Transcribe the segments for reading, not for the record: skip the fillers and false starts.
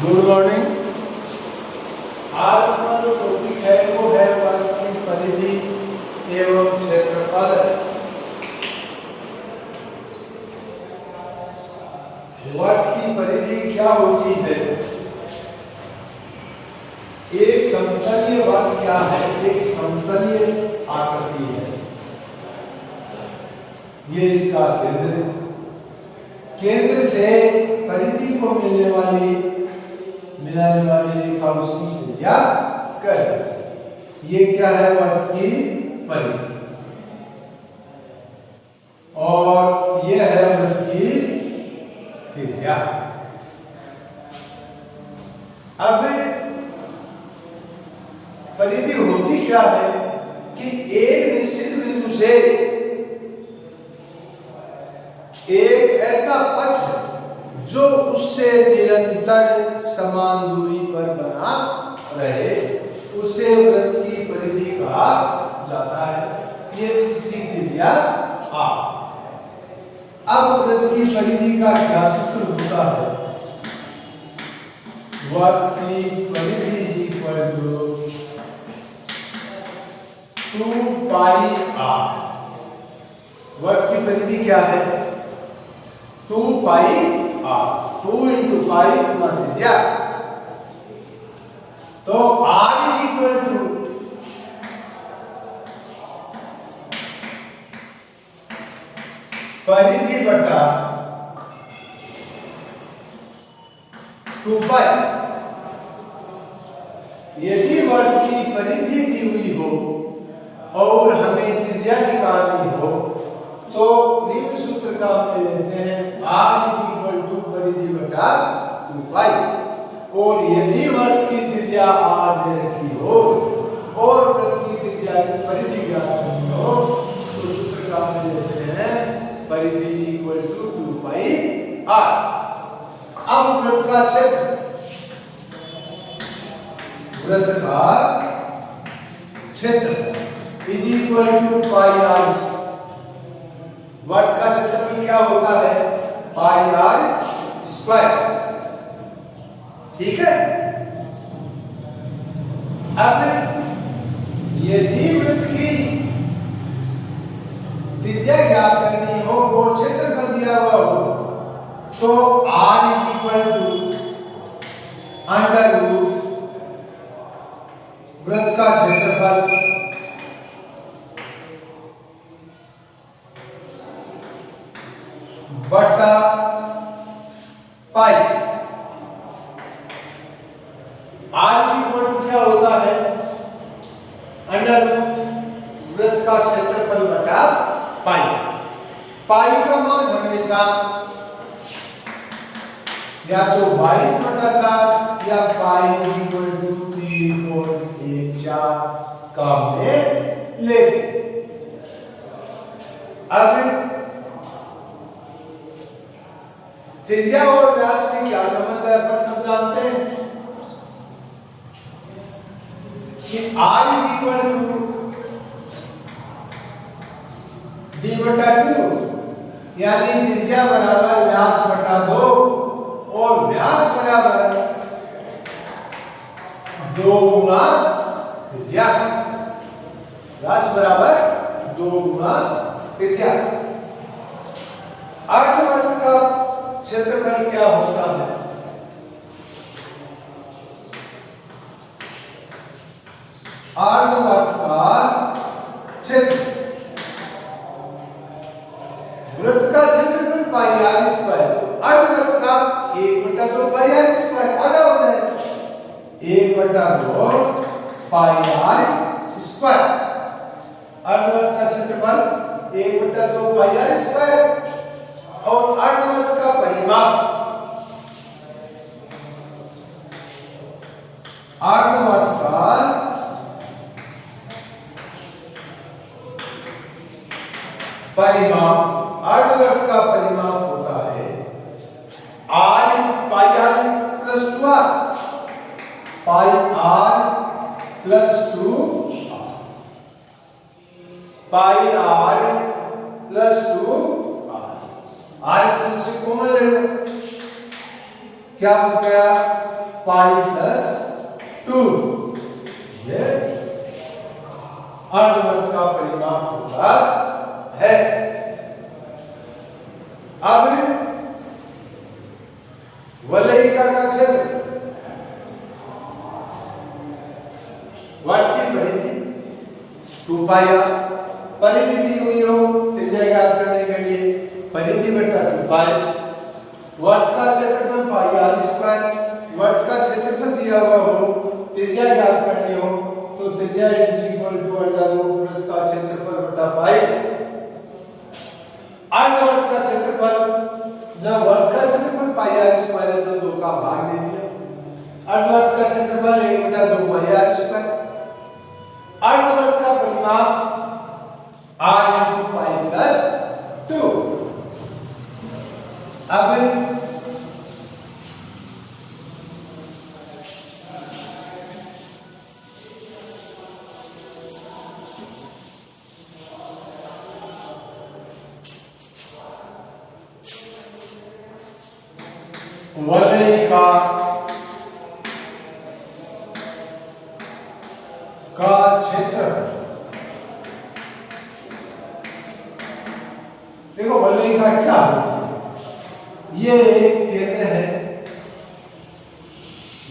Good morning. आज अपना जो टॉपिक है वो है वर्ग की परिधि एवं क्षेत्रफल। वर्ग की परिधि क्या होती है? एक समतलीय वर्ग क्या है? एक समतलीय आकृति है। ये इसका केंद्र से परिधि को मिलाने वाली रेखा उसकी त्रिज्या कर। ये क्या है? वर्ग की परिधि। और ये है वर्ग की त्रिज्या। अब परिधि होती क्या है कि एक निश्चित बिंदु से एक ऐसा पथ जो उससे निरंतर समान दूरी पर बना रहे उसे वृत्त की परिधि कहा जाता है। ये इसकी त्रिज्या r। अब वृत्त की परिधि का क्या सूत्र होता है? वृत्त की परिधि इक्वल टू 2 पाई r। वृत्त की परिधि क्या है? 2 पाई r। 2 into पाई गुना त्रिज्या। तो r is equal to परिधि बटा 2 पाई। यदि वर्ग की परिधि दी हुई हो और हमें त्रिज्या निकालनी हो तो निम्न सूत्र का हम लेते हैं r is equal to परिधि बटा 2 पाई। और यदि वर्ग की त्रिज्या r दे रखी हो और वृत्त की त्रिज्या की परिधि ज्ञात करनी हो तो सूत्र का हम लेते हैं परिधि इक्वल टू 2 पाई r। अब वृत्त का क्षेत्र is equal to pi r। वर्ग का क्षेत्रफल क्या होता है? Pi r square. ठीक है। अब यदि वृत्त की त्रिज्या ज्ञात करनी हो और क्षेत्रफल दिया हुआ हो तो r is equal to under root वृत्त का क्षेत्रफल बटा पाई। r इक्वल टू क्या होता है? अंडर रूट वृत्त का क्षेत्रफल बटा पाई। पाई का मान हमेशा या तो 22 बटा 7 या पाई इक्वल टू 3.14 का में ले। अब त्रिज्या और व्यास में क्या संबंध है अपन सब जानते हैं कि r is equal to d बटा 2 यानी त्रिज्या बराबर व्यास बटा 2 और व्यास बराबर 2 गुना त्रिज्या। व्यास बराबर 2 गुना त्रिज्या। अर्धवर्ष का क्षेत्रफल क्या होता है? अर्धवर्ष का क्षेत्र वृत्त का क्षेत्रफल पाई r स्क्वायर। अर्धवर्ष का 1 बटा 2 पाई r स्क्वायर आधा हो जाए 1 बटा 2 पाई r स्क्वायर। अर्धवर्ष का क्षेत्रफल 1 बटा 2 पाई r स्क्वायर और अर्धवर्ष का परिमाप अर्धवर्ष का परिमाप अर्धवर्ष का परिमाप होता है r पाई r प्लस 2r। पाई r प्लस 2r। पाई r प्लस 2r। r इसमें से कॉमन ले लो क्या क्या बच गया, पाई प्लस 2। ये अर्धवर्ष का परिमाप होता है। अब वलयिका का क्षेत्र, वर्ष की परिधि 2 पाई आर, परिधि दी हुई हो त्रिज्या ज्ञात करने के लिए परिधि बटा 2 पाई, वर्ष का क्षेत्रफल पाई आर स्क्वायर, वर्ष का क्षेत्रफल दिया हुआ हो त्रिज्या ज्ञात करनी हो तो त्रिज्या is equal to under root वर्ष का क्षेत्रफल बटा पाई। अर्धवर्ष का क्षेत्रफल, जब वर्ष का क्षेत्रफल पाई आर स्क्वायर है तो 2 का भाग दे दिया, अर्धवर्ष का क्षेत्रफल 1 बटा 2 पाई आर स्क्वायर, अर्धवर्ष का परिमाप r into पाई प्लस 2। अब वलयिका का क्षेत्र, देखो वलयिका क्या होती है, ये एक केंद्र है,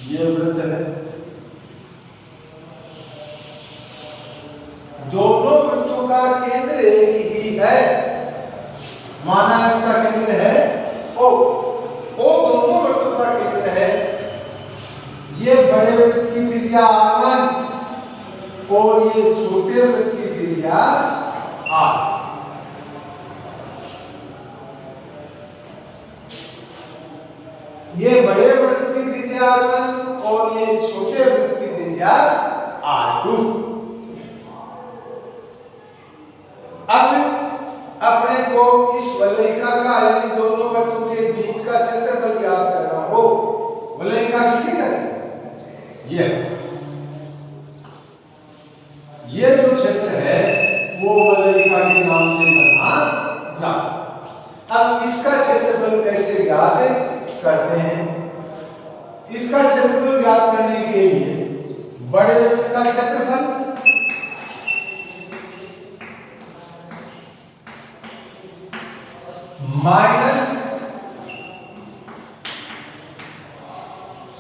ये वृत्त है, दोनों वृत्तों का केंद्र एक ही है, माना इसका केंद्र है O, O दोनों वृत्तों का केंद्र है। ये बड़े वृत्त की त्रिज्या R1 और ये छोटे वृत्त की त्रिज्या R। ये बड़े वृत्त की त्रिज्या R1 और ये छोटे वृत्त की त्रिज्या R2। अब अपने को इस वलयिका का यानी दोनों वृत्तों के बीच का क्षेत्रफल ज्ञात करना हो, वलयिका किसे करें, ये जो क्षेत्र है वो वलयिका के नाम से बना जाता। अब इसका क्षेत्रफल कैसे ज्ञात करते हैं, इसका क्षेत्रफल ज्ञात करने के लिए बड़े वृत्त का क्षेत्रफल माइनस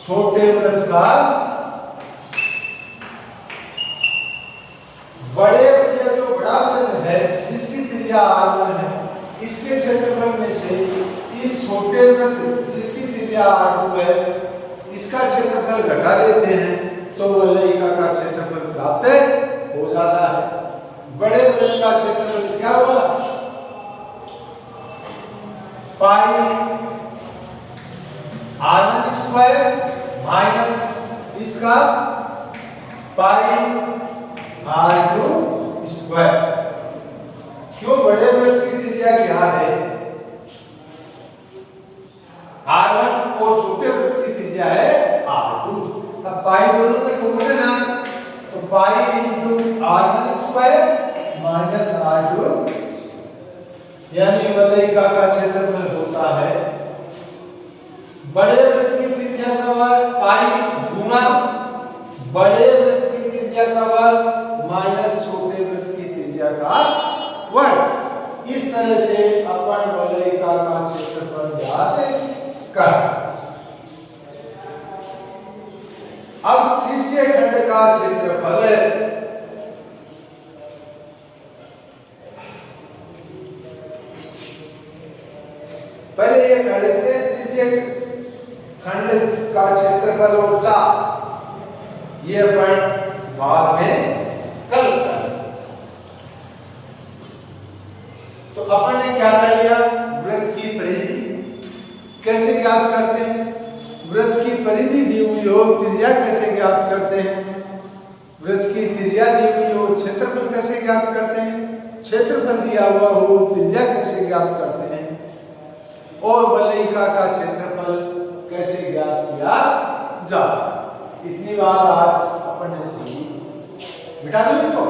छोटे वृत्त का, बड़े ये जो बड़ा वृत्त है जिसकी त्रिज्या R1 है, इसके क्षेत्रफल में से इस छोटे वृत्त जिसकी त्रिज्या R2 है इसका क्षेत्रफल घटा देते हैं तो वलयिका का क्षेत्रफल प्राप्त हो जाता है। बड़े वृत्त का क्षेत्रफल क्या हुआ, पाई R1 स्क्वायर माइनस इसका पाई R2 स्क्वायर। क्यों, बड़े वृत्त की त्रिज्या क्या है R1 और छोटे वृत्त की त्रिज्या है R2। अब पाई दोनों में कॉमन है ना, तो pi into R1 square minus R2, यानी वलयिका का क्षेत्रफल होता है बड़े वृत्त की त्रिज्या का वर्ग पाई गुना बड़े वृत्त की त्रिज्या का वर्ग माइनस छोटे वृत्त की त्रिज्या का वर्ग। इस तरह से अपन वलयिका का क्षेत्रफल ज्ञात कर। अब त्रिज्य खंड का क्षेत्रफल पहले ये कर लेते हैं, त्रिज्य खंड का क्षेत्रफल ऊंचा, ये अपन बाद में कर लेंगे। तो अपन ने क्या कर लिया, वृत्त की परिधि कैसे ज्ञात करते हैं, वृत्त की परिधि दी हुई हो त्रिज्या कैसे ज्ञात करते हैं, वृत्त की त्रिज्या दी हुई हो क्षेत्रफल कैसे ज्ञात करते हैं, क्षेत्रफल दिया हुआ हो त्रिज्या कैसे ज्ञात करते हैं, और वलयिका का क्षेत्रफल कैसे ज्ञात किया जाता। इतनी बात आज अपन ने सीखी। मिटा दो इसको।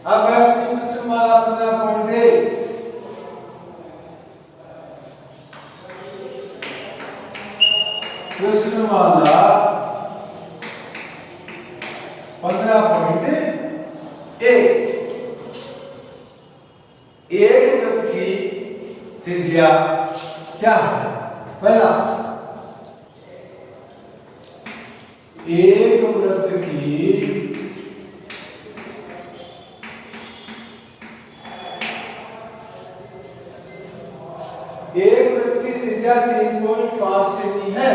अब है अपनी प्रश्नमाला 15.1। प्रश्नमाला 15.1। एक वृत्त की त्रिज्या क्या है? पहला, एक वृत्त की त्रिज्या 3.5 सेमी है।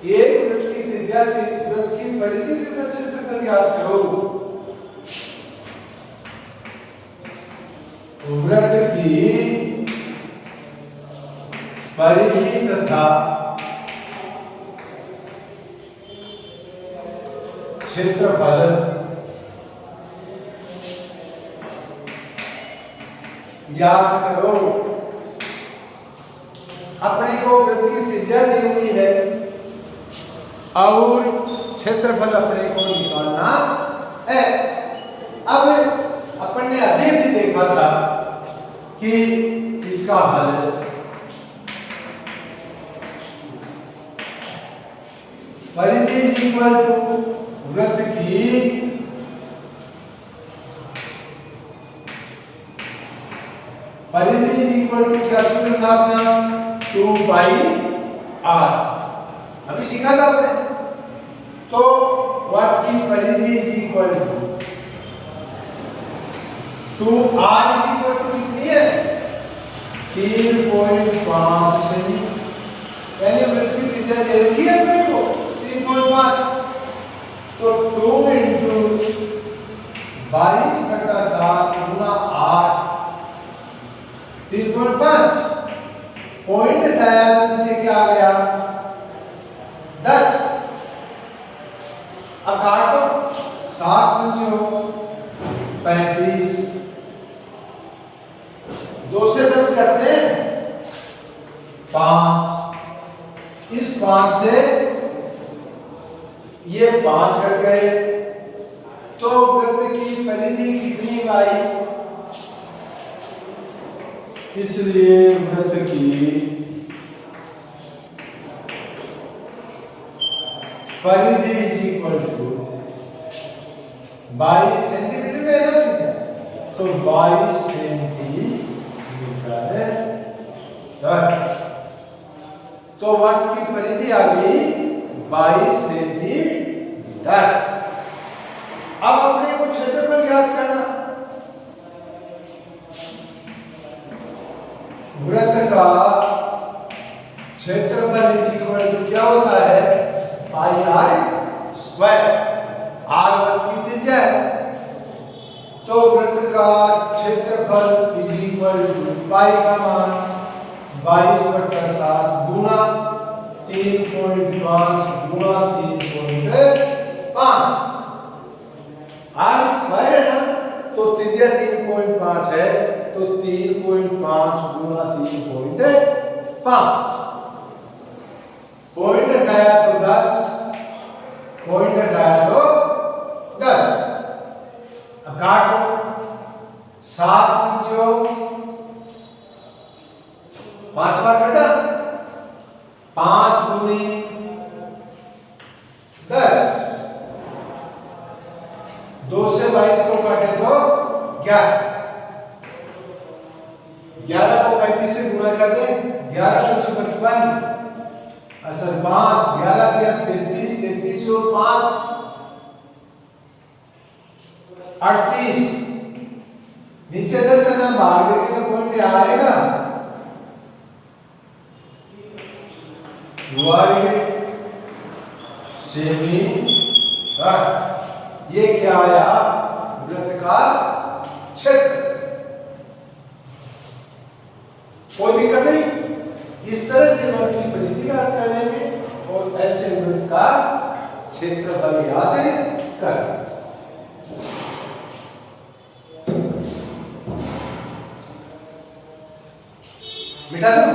एक वृत्त की त्रिज्या, वृत्त की परिधि कितना अच्छे से याद करो। वृत्त की परिधि तथा क्षेत्रफल याद करो। अपने को वृत्त की त्रिज्या दी हुई है और क्षेत्रफल अपने को निकालना है। अब अपन ने अभी भी देखा था कि इसका हल परिधि इक्वल टू वृत्त की परिधि इक्वल टू क्या सूत्र था अपना? 2 पाई r। अभी सीखा था आपने। तो वृत्त की परिधि equal to 2r equal to कितनी है? 3.5 सेमी। यानी वृत्त की त्रिज्या दे रखी है अपने को 3.5। तो 2 इंटू 22/7 गुना 8 3.5। पॉइंट डायल नीचे क्या आ गया? 10। अब काटो 7 पंचों 35। 2 से 10 करते हैं 5। इस 5 से ये 5 कट गए। तो वृत्त की परिधि कितनी आई? इसलिए वृत्त की परिधि इक्वल टू 22 सेंटीमीटर में है ना, तो 22 सेंटीमीटर है। तो वृत्त की परिधि आ गई 22 सेंटीमीटर। अब अपने को क्षेत्रफल याद करना। वृत्त का क्षेत्रफल इक्वल टू क्या होता है? पाई आर स्क्वायर। आर वृत्त की त्रिज्या है, तो वृत्त का क्षेत्रफल इक्वल टू पाई का मान 22/7 गुना 3.5 गुना 3.5। आर स्क्वायर है ना, तो त्रिज्या 3.5 है, तो 3.5 गुना 3.5। पॉइंट हटाया तो 10, पॉइंट हटाया तो 10। अब काटो 7 पंचों 5 बार कटा, 5 दूनी 10। 2 से 22 को काटे तो 11। 11 को 35 से गुणा कर दे, 11 से 55 असर 5, 11 दिया 33, 33 और 5 38। नीचे 10 है ना, भाग देंगे तो पॉइंट आएगा वर्ग सेमी। ये क्या आया? वृत्त का क्षेत्र। कोई दिक्कत नहीं, इस तरह से वृत्त की परिधि याद कर लेंगे और ऐसे वृत्त का क्षेत्रफल याद कर। मिटा दो।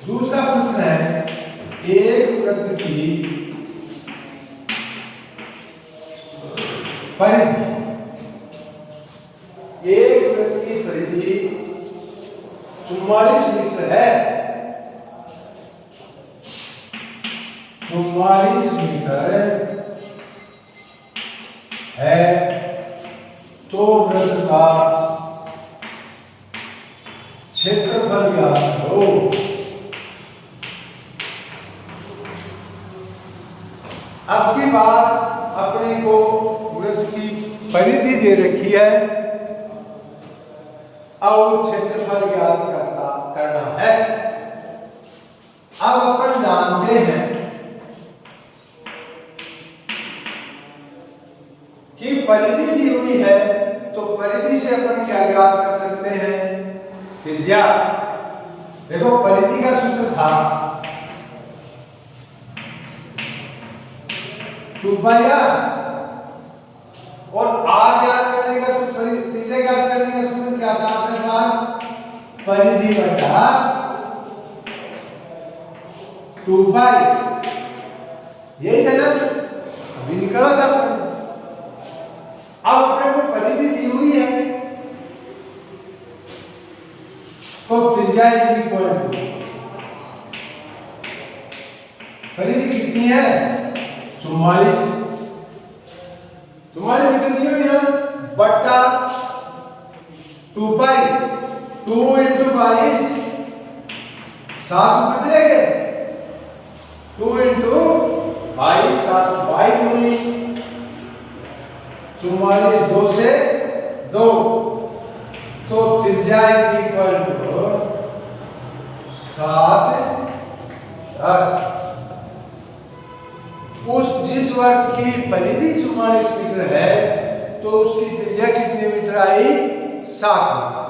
दूसरा प्रश्न है, एक वृत्त की परिधि, एक वृत्त की परिधि 44 मीटर है, 44 मीटर है, तो वृत्त का क्षेत्रफल ज्ञात करो। अब की बार अपने को वृत्त की परिधि दे रखी है और क्षेत्रफल ज्ञात करना है। अब अपन जानते हैं कि परिधि दी हुई है, तो परिधि से अपन क्या ज्ञात कर सकते हैं? त्रिज्या। देखो परिधि का सूत्र था 2πr, और r ज्ञात करने का सूत्र, त्रिज्या ज्ञात करने का सूत्र क्या था अपने पास? परिधि बटा 2π, यही था ना, अभी निकला था। अब अपने को परिधि दी हुई है, तो त्रिज्या इज इक्वल टू, परिधि कितनी है? 44 मीटर दी हुई है बटा 2π, 2 × 22, 7 ऊपर चले गए, 2 × 22, 7 22 हुई, 44, 2 से 2, तो त्रिज्या इज इक्वल टू 7। उस जिस वृत्त की परिधि 44 मीटर है, तो उसकी त्रिज्या कितने मीटर आई? 7 मीटर।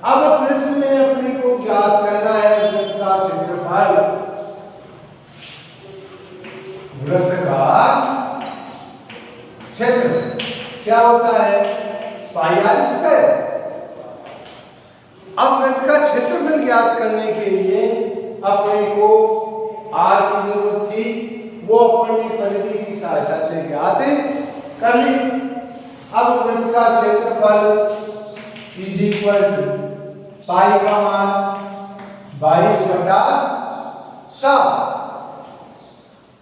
अब प्रश्न में अपने को ज्ञात करना है वृत्त का क्षेत्रफल। वृत्त का क्षेत्र क्या होता है? πr²। अब वृत्त का क्षेत्रफल ज्ञात करने के लिए अपने को r की जरूरत थी, वो अपने परिधि की सहायता से ज्ञात कर ली। अब वृत्त का क्षेत्रफल इज इक्वल टू पाई का मान 22/7।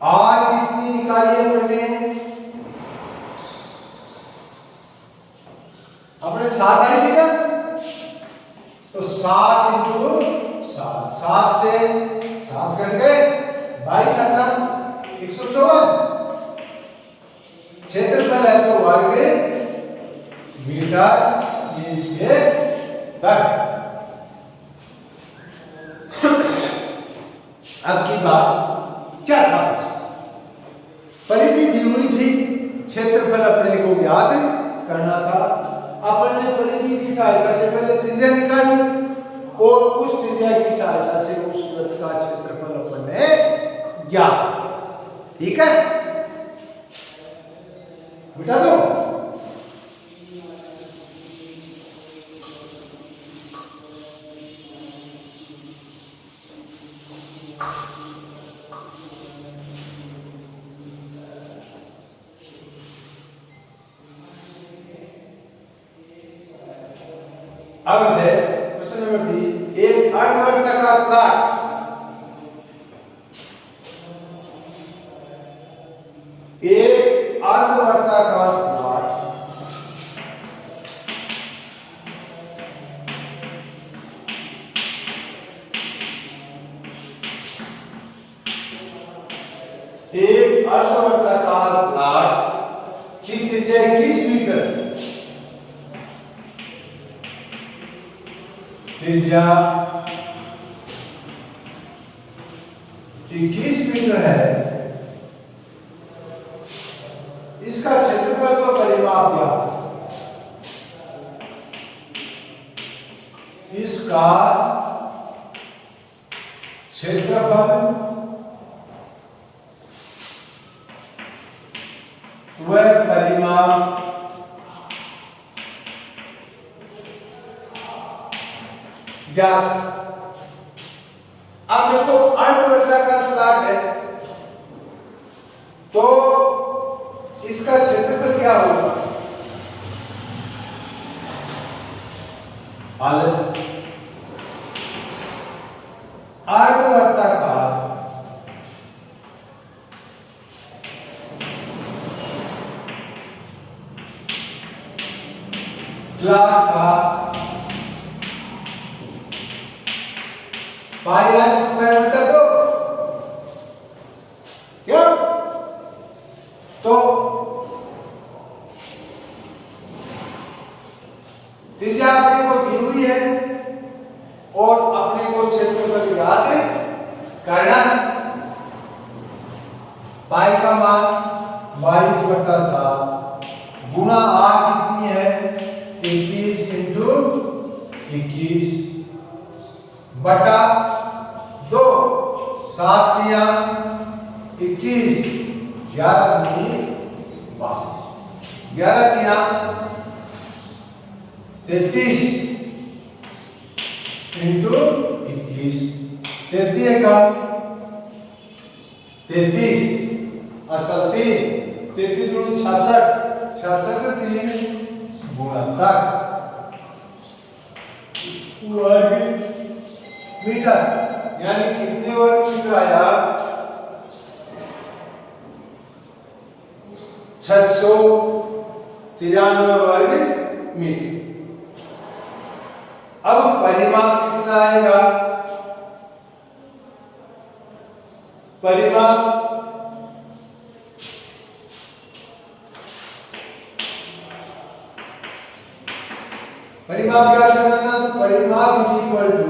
r कितनी निकाली है अपने 7 आई थी ना, तो 7 × 7, 7 से 7 कट गए, 22 आता 154। क्षेत्रफल है तो वर्ग मीटर, ये इसके तक। अब की बात क्या था? परिधि दी हुई थी, क्षेत्रफल अपने को ज्ञात करना था। अपन ने परिधि की सहायता से पहले त्रिज्या निकाली, और उस त्रिज्या की सहायता से उस वृत्त का क्षेत्रफल अपन ने ज्ञात। ठीक है, बिठा दो। अब है प्रश्न नंबर 3, एक अर्धवर्ताकार प्लॉट। एक अर्धवर्ताकार प्लॉट की त्रिज्या 21 मीटर, त्रिज्या 21 मीटर है। इसका क्षेत्रफल का परिमाप क्या है? इसका क्षेत्रफल वह परिमाप ज्ञात। अब देखो अर्धवर्षाकार स्लॉट है तो इसका क्षेत्रफल क्या होगा? अर्धवर्षाकार स्लॉट का पाई आर स्क्वायर बटा 2 क्यों? तो त्रिज्या अपने को दी हुई है और अपने को क्षेत्रफल ज्ञात करना है। पाई का मान 22/7 गुणा आर कितनी है 21 इंटू 21 बटा 2 7 या 21 11 दूनी 22 11 या 33 इंटू 21 33 का 33 असल 33 दूनी 66 66 3 गुणनखंड वर्ग मीटर यानी कितने वर्ग मीटर आया 693 वर्ग मीटर। अब परिमाप कितना आएगा? परिमाप क्या करना? तो परिमाप is equal to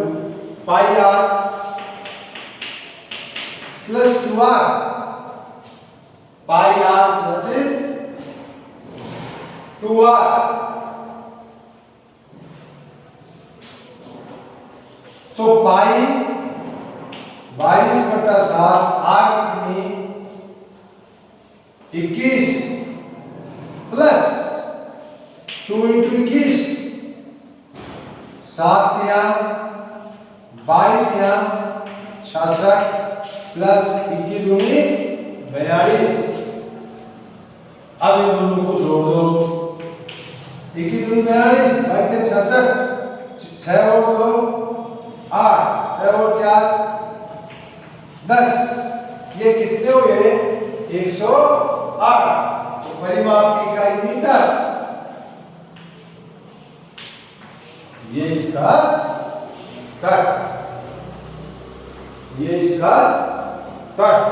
pi R plus 2r pi R plus 2r तो पाई 22/7 आर कितनी 21 प्लस 2 इंटू 21 7 या 22 या 66 प्लस 21 दूनी 42। अब इन दोनों को जोड़ दो 21 दूनी 42 22 से 66 6 और 2 8 6 और 4 10 ये कितने हुए 108। तो परिमाप की इकाई मीटर ये इसका तर्क